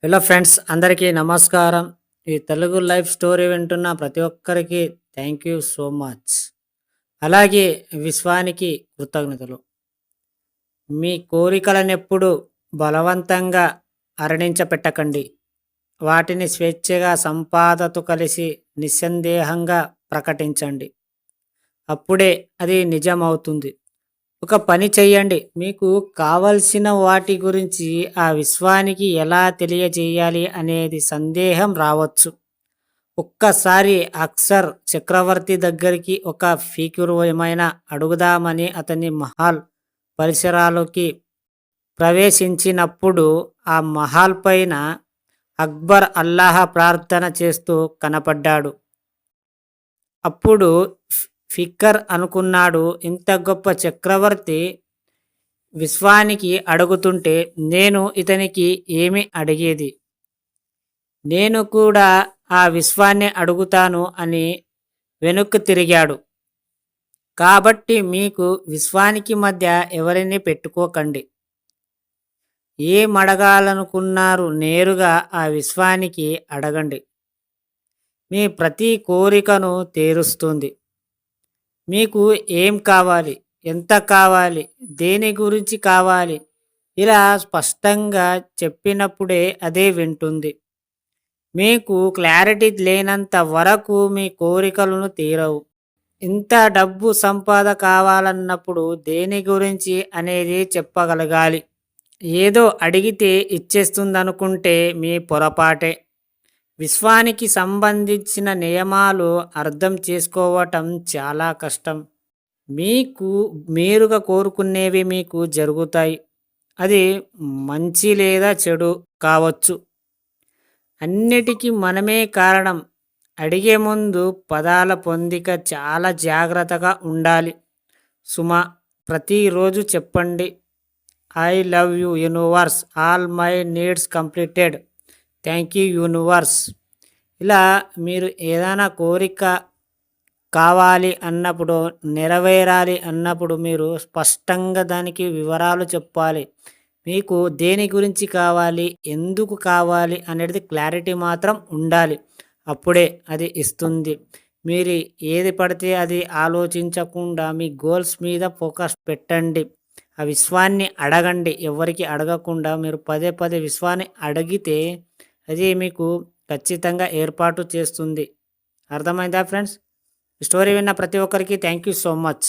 Hello friends, అందరికీ నమస్కారం. ఈ తెలుగు లైఫ్ స్టోరీ వింటున్న ప్రతి ఒక్కరికి థ్యాంక్ యూ సో మచ్. అలాగే విశ్వానికి కృతజ్ఞతలు. మీ కోరికలనెప్పుడు బలవంతంగా అరణించపెట్టకండి. వాటిని స్వేచ్ఛగా సంపాదతో కలిసి నిస్సందేహంగా ప్రకటించండి. అప్పుడే అది నిజమవుతుంది. ఒక పని చెయ్యండి. మీకు కావలసిన వాటి గురించి ఆ విశ్వానికి ఎలా తెలియజేయాలి అనేది సందేహం రావచ్చు. ఒక్కసారి అక్సర్ చక్రవర్తి దగ్గరికి ఒక ఫీకురమైన అడుగుదామని అతని మహల్ పరిసరాలకి ప్రవేశించినప్పుడు ఆ మహల్ పైన అక్బర్ అల్లాహ ప్రార్థన చేస్తూ కనపడ్డాడు. అప్పుడు ఫిక్కర్ అనుకున్నాడు, ఇంత గొప్ప చక్రవర్తి విశ్వానికి అడుగుతుంటే నేను ఇతనికి ఏమి అడిగేది? నేను కూడా ఆ విశ్వాన్ని అడుగుతాను అని వెనుక్కు తిరిగాడు. కాబట్టి మీకు విశ్వానికి మధ్య ఎవరిని పెట్టుకోకండి. ఏమడగాలనుకున్నారు నేరుగా ఆ విశ్వానికి అడగండి. మీ ప్రతి కోరికను తీరుస్తుంది. మీకు ఏం కావాలి, ఎంత కావాలి, దేని గురించి కావాలి, ఇలా స్పష్టంగా చెప్పినప్పుడే అదే వింటుంది. మీకు క్లారిటీ లేనంత వరకు మీ కోరికలను తీరవు. ఇంత డబ్బు సంపాద కావాలన్నప్పుడు దేని గురించి అనేది చెప్పగలగాలి. ఏదో అడిగితే ఇచ్చేస్తుందనుకుంటే మీ పొరపాటే. విశ్వానికి సంబంధించిన నియమాలు అర్థం చేసుకోవటం చాలా కష్టం. మీకు మీరుగా కోరుకునేవి మీకు జరుగుతాయి. అది మంచి లేదా చెడు కావచ్చు. అన్నిటికీ మనమే కారణం. అడిగే ముందు పదాల పొందిక చాలా జాగ్రత్తగా ఉండాలి. సుమ, ప్రతిరోజు చెప్పండి, I love you universe, all my needs completed, thank you universe. ఇలా మీరు ఏదైనా కోరిక కావాలి అన్నప్పుడు, నెరవేరాలి అన్నప్పుడు మీరు స్పష్టంగా దానికి వివరాలు చెప్పాలి. మీకు దేని గురించి కావాలి, ఎందుకు కావాలి అనేది క్లారిటీ మాత్రం ఉండాలి. అప్పుడే అది ఇస్తుంది. మీరు ఏది పడితే అది ఆలోచించకుండా మీ గోల్స్ మీద ఫోకస్ పెట్టండి. ఆ విశ్వాన్ని అడగండి. ఎవరికి అడగకుండా మీరు పదే పదే విశ్వాన్ని అడిగితే అది మీకు ఖచ్చితంగా ఏర్పాటు చేస్తుంది. అర్థమైందా ఫ్రెండ్స్? స్టోరీ విన్న ప్రతి ఒక్కరికి థ్యాంక్ యూ సో మచ్.